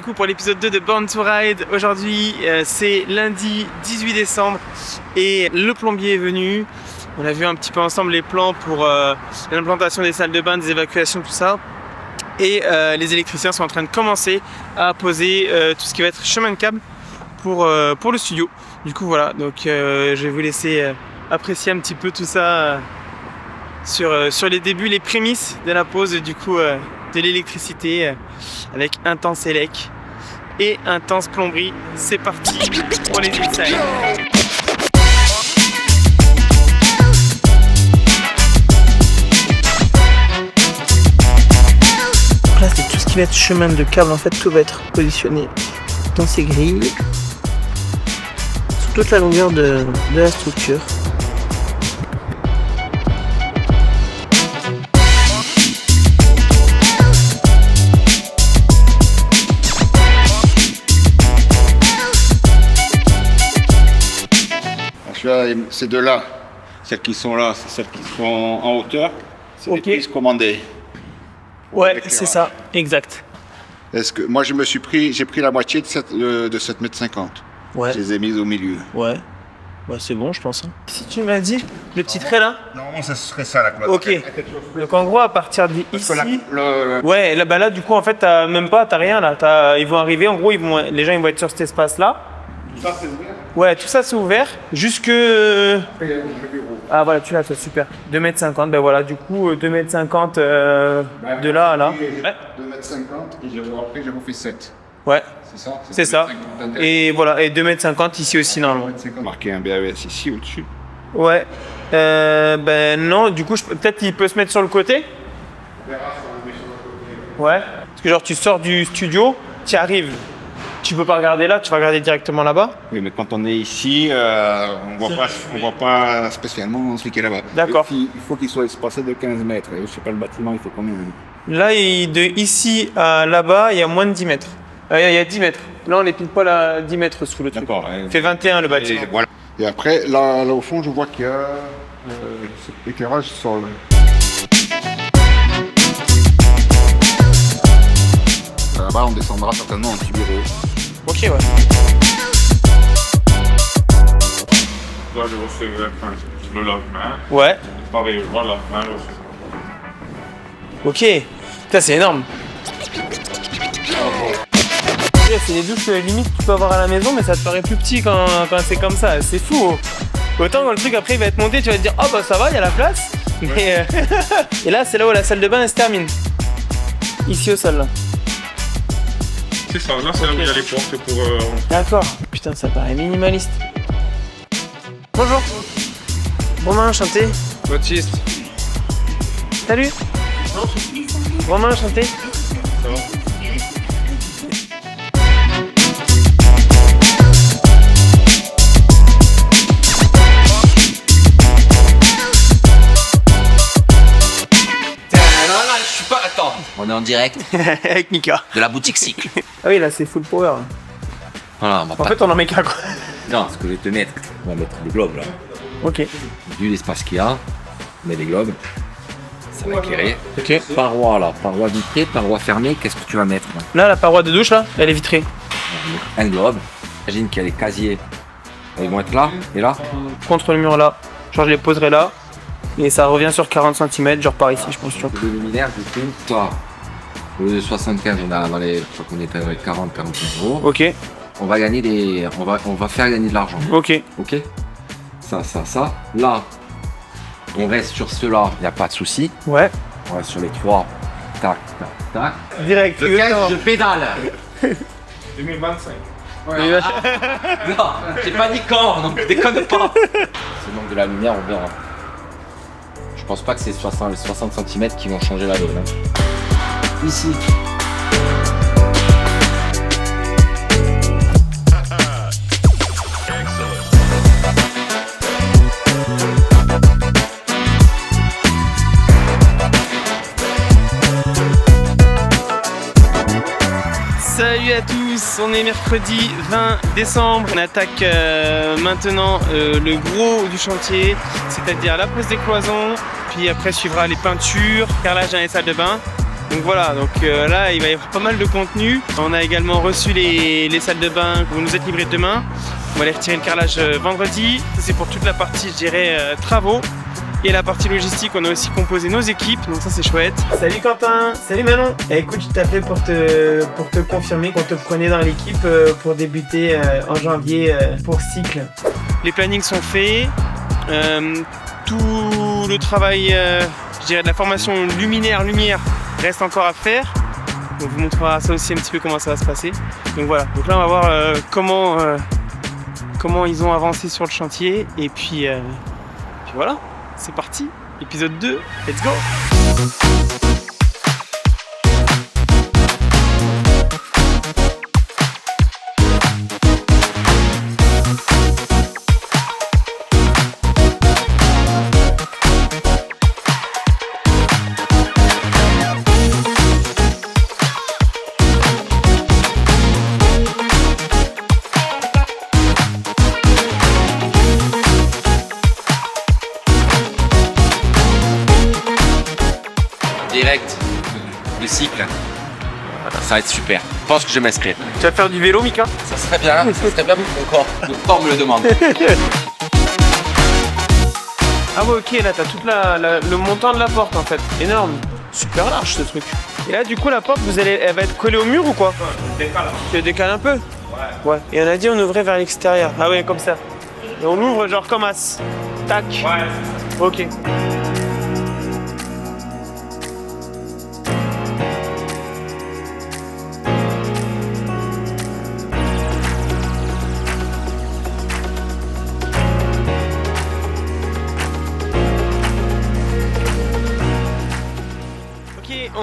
du coup pour l'épisode 2 de Born to Ride. Aujourd'hui c'est lundi 18 décembre et le plombier est venu. On a vu un petit peu ensemble les plans pour l'implantation des salles de bain, des évacuations, tout ça. Et les électriciens sont en train de commencer à poser tout ce qui va être chemin de câble pour le studio. Du coup voilà, donc je vais vous laisser apprécier un petit peu tout ça sur les débuts, les prémices de la pose du coup de l'électricité avec Intense Elec et Intense Plomberie. C'est parti pour les insides. Là c'est tout ce qui va être chemin de câble, en fait tout va être positionné dans ces grilles sur toute la longueur de la structure. Ces deux-là, celles qui sont là, c'est celles qui sont en hauteur, c'est les prises commandées. Ouais, c'est ça, exact. Est-ce que moi j'ai pris la moitié de 7,50 m. Ouais. Je les ai mises au milieu. Ouais. Bah c'est bon je pense. Si tu m'as dit, le petit trait là. Normalement ça serait ça la cloison. Ok. Donc en gros à partir d'ici. Ouais, là du coup en fait t'as rien là. Ils vont arriver, en gros les gens ils vont être sur cet espace là. Ça c'est ouvert. Ouais, tout ça c'est ouvert jusque. Ah voilà, tu l'as, ça super. 2,50 m, ben voilà, du coup 2,50 m de là à là. Ouais. 2,50 m et après j'ai refait 7. Ouais. C'est ça. C'est ça. Et voilà, et 2,50 m ici aussi normalement. Marqué un BAS ici au-dessus. Ouais. Ben non, du coup peut-être il peut se mettre sur le côté. Ouais. Parce que genre tu sors du studio, tu arrives. Tu peux pas regarder là, tu vas regarder directement là-bas. Oui, mais quand on est ici, on voit pas spécialement celui qui est là-bas. D'accord. Il faut qu'il soit espacé de 15 mètres. Je sais pas le bâtiment, il faut combien. Là, de ici à là-bas, il y a moins de 10 mètres. Il y a 10 mètres. Là, on est pile poil à 10 mètres sous le truc. D'accord. Il fait 21 le bâtiment. Et, voilà. Et après, là au fond, je vois qu'il y a éclairage sol. Là-bas, on descendra certainement en petit bureau. Ok, ouais. Là, je recevais le lave-main. Ouais. Pareil, je vois le lave-main, je recevais. Ok. Putain, c'est énorme. C'est des douches limite que tu peux avoir à la maison, mais ça te paraît plus petit quand c'est comme ça. C'est fou. Autant quand le truc après il va être monté, tu vas te dire, oh bah ça va, il y a la place. Mais et là, c'est là où la salle de bain elle se termine. Ici au sol là. C'est ça, là c'est là où il y a les portes pour... D'accord. Putain, ça paraît minimaliste. Bonjour. Romain, enchanté. Baptiste. Salut. Romain, enchanté. Ça va. Attends, on est en direct Avec Mika. de la boutique Cycle. Ah oui, là c'est full power. Voilà, on va En fait, on en met qu'un quoi. Non, ce que je vais te mettre, on va mettre des globes là. Ok. Vu l'espace qu'il y a, on met des globes. Ça va éclairer. Ok. Paroi là, paroi vitrée, paroi fermée, qu'est-ce que tu vas mettre là? Là, la paroi de douche là, elle est vitrée. Un globe. Imagine qu'il y a des casiers. Ils vont être là et là. Contre le mur là. Genre, je les poserai là. Et ça revient sur 40 cm, genre par ici, je pense. Tu vois. Le luminaire, du coup, toi, au lieu de 75, on a dans les. Je crois qu'on était avec 40-45 euros. Ok. On va gagner des. On va faire gagner de l'argent. Ok. Ok. Ça. Là, on reste sur ceux-là, il n'y a pas de souci. Ouais. On reste sur les trois. Tac, tac, tac. Direct. Je pédale. 2025. Non, j'ai pas dit quand, donc déconne pas. C'est le nombre de la lumière, on verra. Je pense pas que c'est 60 cm qui vont changer la donne. Hein. Ici. Salut à tous, on est mercredi 20 décembre. On attaque maintenant le gros du chantier, c'est-à-dire la pose des cloisons, puis après suivra les peintures, carrelage dans les salles de bain. Donc voilà, là il va y avoir pas mal de contenu. On a également reçu les salles de bain qui vont nous être livrées demain. On va aller retirer le carrelage vendredi. Ça c'est pour toute la partie, je dirais, travaux. Et la partie logistique, on a aussi composé nos équipes, donc ça c'est chouette. Salut Quentin, salut Manon. Écoute, je t'appelais pour te confirmer qu'on te prenait dans l'équipe pour débuter en janvier pour cycle. Les plannings sont faits, tout le travail, je dirais de la formation luminaire reste encore à faire. On vous montrera ça aussi un petit peu comment ça va se passer. Donc voilà, donc là on va voir comment ils ont avancé sur le chantier et puis voilà. C'est parti, épisode 2, let's go! Direct, le cycle, ça va être super. Je pense que je vais m'inscrire. Tu vas faire du vélo, Mika? Ça serait bien pour mon corps me le demande. Ah ouais, ok, là t'as tout le montant de la porte en fait, énorme. Super large ce truc. Et là du coup la porte, elle va être collée au mur ou quoi? Tu le décales un peu? Ouais. Et on a dit on ouvrait vers l'extérieur. Ah ouais, comme ça. Et on ouvre genre comme as. Tac. Ouais. Ok.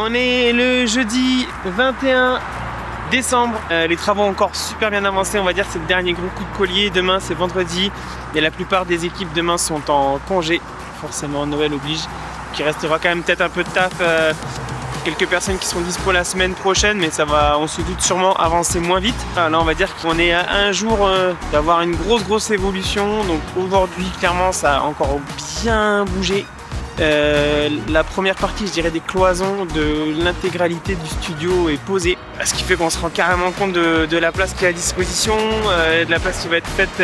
On est le jeudi 21 décembre. Les travaux ont encore super bien avancé. On va dire que c'est le dernier gros coup de collier. Demain, c'est vendredi. Et la plupart des équipes demain sont en congé. Forcément, Noël oblige. Il restera quand même peut-être un peu de taf. Quelques personnes qui seront dispo la semaine prochaine. Mais ça va, on se doute, sûrement avancer moins vite. Là, on va dire qu'on est à un jour d'avoir une grosse évolution. Donc aujourd'hui, clairement, ça a encore bien bougé. La première partie, je dirais, des cloisons de l'intégralité du studio est posée. Ce qui fait qu'on se rend carrément compte de la place qui est à disposition, de la place qui va être faite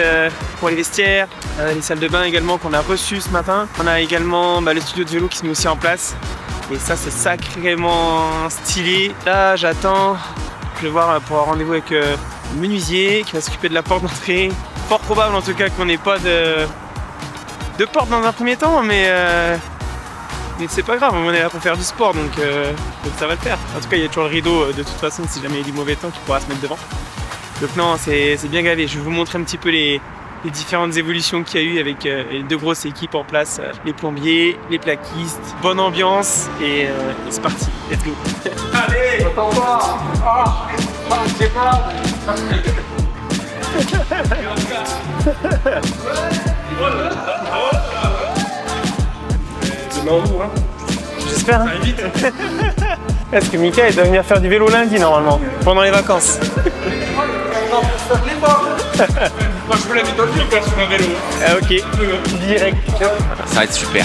pour les vestiaires, les salles de bain également qu'on a reçues ce matin. On a également le studio de vélo qui se met aussi en place. Et ça, c'est sacrément stylé. Là, j'attends. Je vais voir pour un rendez-vous avec le menuisier qui va s'occuper de la porte d'entrée. Fort probable en tout cas qu'on n'ait pas de porte dans un premier temps, mais c'est pas grave, on est là pour faire du sport, donc ça va le faire. En tout cas, il y a toujours le rideau de toute façon, si jamais il y a du mauvais temps, qui pourra se mettre devant. Donc non, c'est bien gavé. Je vais vous montrer un petit peu les différentes évolutions qu'il y a eu avec les deux grosses équipes en place, les plombiers, les plaquistes. Bonne ambiance et c'est parti, let's go. Allez, attends pas. J'ai peur. J'espère. Hein. Est-ce que Mika doit venir faire du vélo lundi normalement, pendant les vacances? Moi je peux l'habiter dans le film sur un vélo. Ah ok, direct. Ça va être super.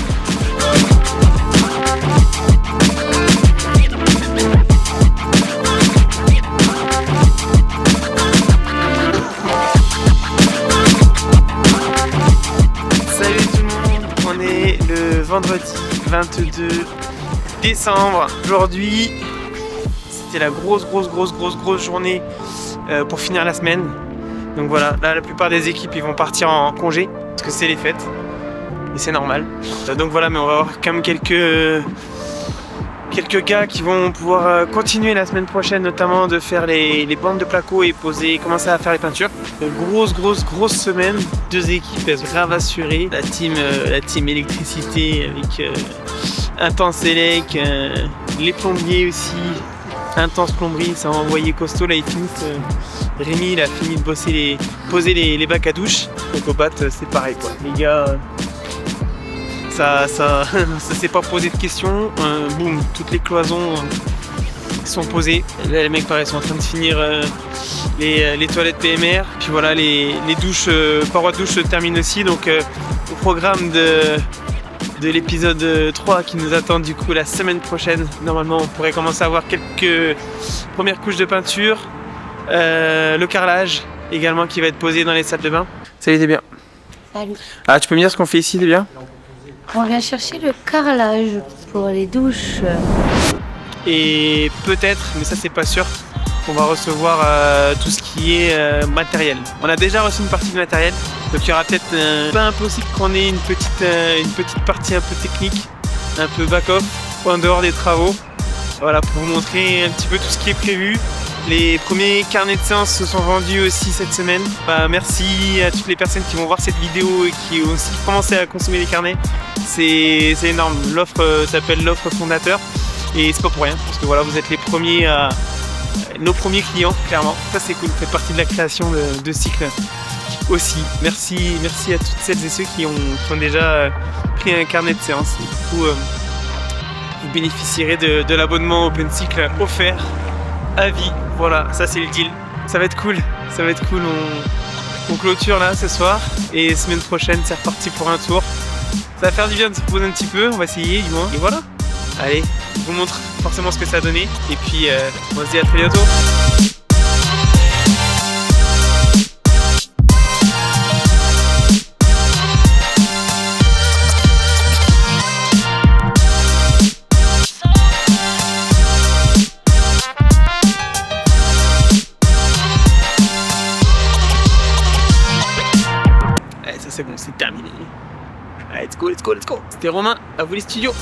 Salut tout le monde, on est le vendredi 22 décembre. Aujourd'hui, c'était la grosse journée pour finir la semaine. Donc voilà, là la plupart des équipes ils vont partir en congé parce que c'est les fêtes et c'est normal. Donc voilà, mais on va avoir quand même quelques gars qui vont pouvoir continuer la semaine prochaine, notamment de faire les bandes de placo et commencer à faire les peintures. Grosse semaine, deux équipes elles sont grave assurées. La team électricité avec Intense Elec, les plombiers aussi, Intense Plomberie, ça a envoyé costaud. Là ils finissent, Rémi il a fini de poser les bacs à douche. Donc au bat c'est pareil quoi. Les gars, ça s'est pas posé de questions. Boum, toutes les cloisons sont posées. Là les mecs pareil sont en train de finir les toilettes PMR. Puis voilà, les douches, parois de douche se terminent aussi. Donc au programme de l'épisode 3 qui nous attend du coup la semaine prochaine. Normalement on pourrait commencer à avoir quelques premières couches de peinture, le carrelage également qui va être posé dans les salles de bain. Salut, t'es bien? Salut. Ah, tu peux me dire ce qu'on fait ici, t'es bien? On vient chercher le carrelage pour les douches. Et peut-être, mais ça c'est pas sûr, on va recevoir tout ce qui est matériel. On a déjà reçu une partie de matériel, donc il y aura peut-être pas impossible qu'on ait une petite partie un peu technique, un peu back-off, en dehors des travaux. Voilà, pour vous montrer un petit peu tout ce qui est prévu. Les premiers carnets de séance se sont vendus aussi cette semaine. Merci à toutes les personnes qui vont voir cette vidéo et qui ont aussi commencé à consommer les carnets. C'est énorme. L'offre s'appelle l'offre fondateur et c'est pas pour rien parce que voilà, vous êtes les premiers nos premiers clients, clairement. Ça c'est cool, vous faites partie de la création de cycle aussi. Merci à toutes celles et ceux qui ont déjà pris un carnet de séance. Et du coup, vous bénéficierez de l'abonnement OpenCycle offert à vie. Voilà, ça c'est le deal. Ça va être cool, on clôture là ce soir et semaine prochaine c'est reparti pour un tour. Ça va faire du bien de se reposer un petit peu, on va essayer du moins. Et voilà, allez, je vous montre forcément ce que ça a donné et puis on se dit à très bientôt. C'est bon, c'est terminé. Allez, let's go. C'était Romain, à vous les studios.